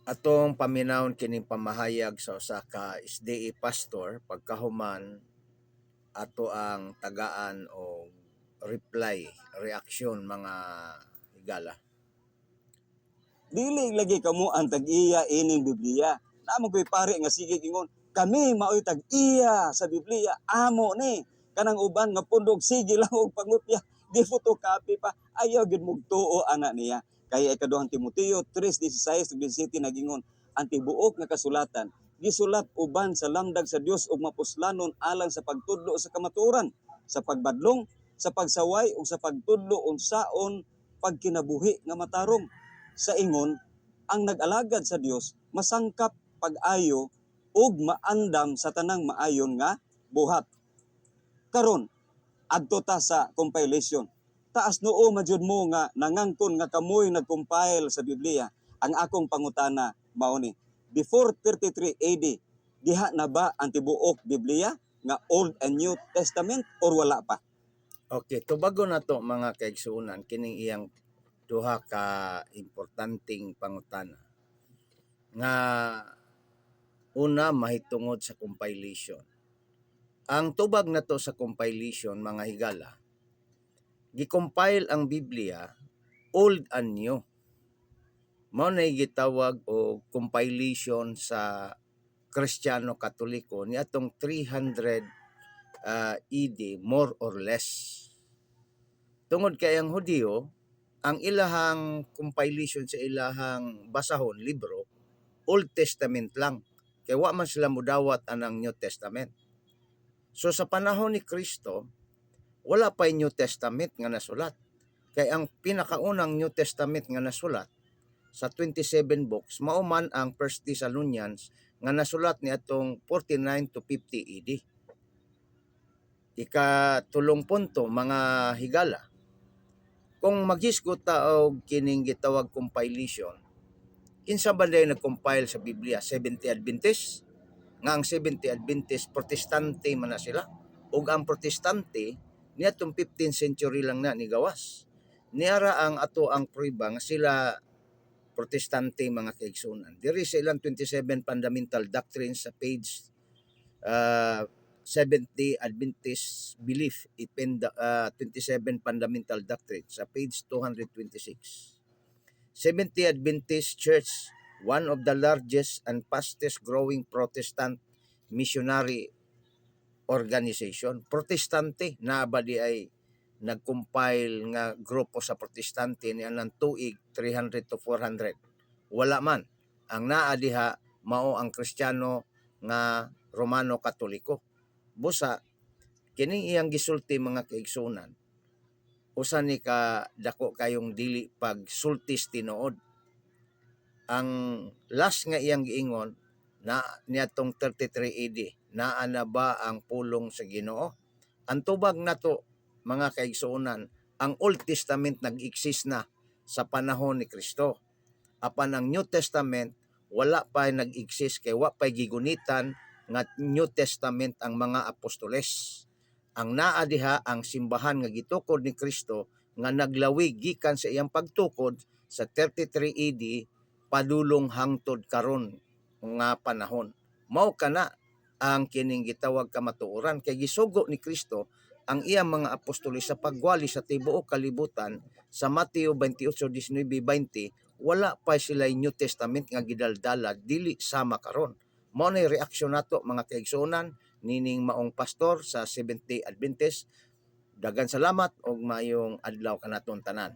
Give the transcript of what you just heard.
Atong paminawon kining pamahayag sa usa ka SDA pastor pagkahuman ato ang tagaan o reply, reaksyon mga higala. Dili lagi kamo ang tag-iya ining Biblia. Namo ko'y pare nga sige ingon, kami mao'y tag-iya sa Biblia, amo ni. Kanang uban nga pundok sige lang og pangutya, di photocopy pa, ayaw gid mog tuo ana niya. Kaya ikaduhang Timoteo 3:16-17 nagingon, ang tibuok nga kasulatan gisulat uban sa lamdag sa Dios ug mapuslanon alang sa pagtudlo sa kamatuoran, sa pagbadlong, sa pagsaway ug sa pagtudlo unsaon pagkinabuhi nga matarong. Sa ingon, ang nag-alagad sa Dios masangkap pag-ayo ug maandam sa tanang maayon nga buhat. Karon adto ta sa compilation. Taas noo madyud mo nga nangangkon nga kamoy nag-compile sa Biblia. Ang akong pangutana mao ni, before 33 AD, diha na ba ang tibuok Biblia nga Old and New Testament or wala pa? Okay, tubago na to mga kaigsuonan kining iyang duha ka importanteng pangutana. Nga una mahitungod sa compilation. Ang tubag na to sa compilation mga higala, gi-compile ang Biblia Old and New. Mao na gitawag o compilation sa Kristiyano Katoliko ni atong 300 ED more or less. Tungod kay ang Hudiyo, ang ilahang compilation sa ilahang basahon libro Old Testament lang. Kaya wa man sila mudawat anang New Testament. So sa panahon ni Kristo, wala pa New Testament nga nasulat. Kaya ang pinakaunang New Testament nga nasulat sa 27 books, mao man ang 1 Thessalonians nga nasulat ni atong 49 to 50 AD. Ikatulong punto mga higala. Kung maghisgot ta og kining gitawag compilation, kinsa ba day nag-compile sa Biblia? Seventh-day Adventist? Nga ang Seventh-day Adventist protestante man na sila. Ug ang protestante niadtong 15th century lang na ni gawas. Niara ang ato ang prueba nga sila protestante mga kaigsunan. Diri sa ilang 27 fundamental doctrines sa page 7th-day Adventist Belief, 27 fundamental doctrines sa page 226. Seventh-day Adventist Church, one of the largest and fastest growing Protestant missionary organization. Protestante na ba di ay nag-compile nga grupo sa protestante ni anang tuig 300 to 400. Wala man. Ang naa diha mao ang Kristiyano nga Romano Katoliko. Busa kining iyang gisulti mga kaigsunan, usa ni ka dako kayong dili pagsultis tinuod. Ang last nga iyang giingon na niadtong 33 AD, naa na ba ang pulong sa Ginoo? Ang tubag nato mga kaigsuonan, ang Old Testament nag-exist na sa panahon ni Kristo. Apan ang New Testament wala pa nag-exist kay wa pa gigunitan nga New Testament ang mga apostoles. Ang naa diha ang simbahan nga gitukod ni Kristo nga naglawig gikan sa iyang pagtukod sa 33 AD padulong hangtod karon nga panahon. Mao kana ang kining gitawag kamatuoran kay gisugo ni Kristo ang iyang mga apostoles sa pagwali sa tibuok kalibutan. Sa Mateo 28:19-20, wala pa sila New Testament nga gidaldala dili sama karon. Mao na reaksyon nato mga kaigsuonan nining maong pastor sa Seventh-day Adventist. Daghang salamat og maayong adlaw kanaton tanan.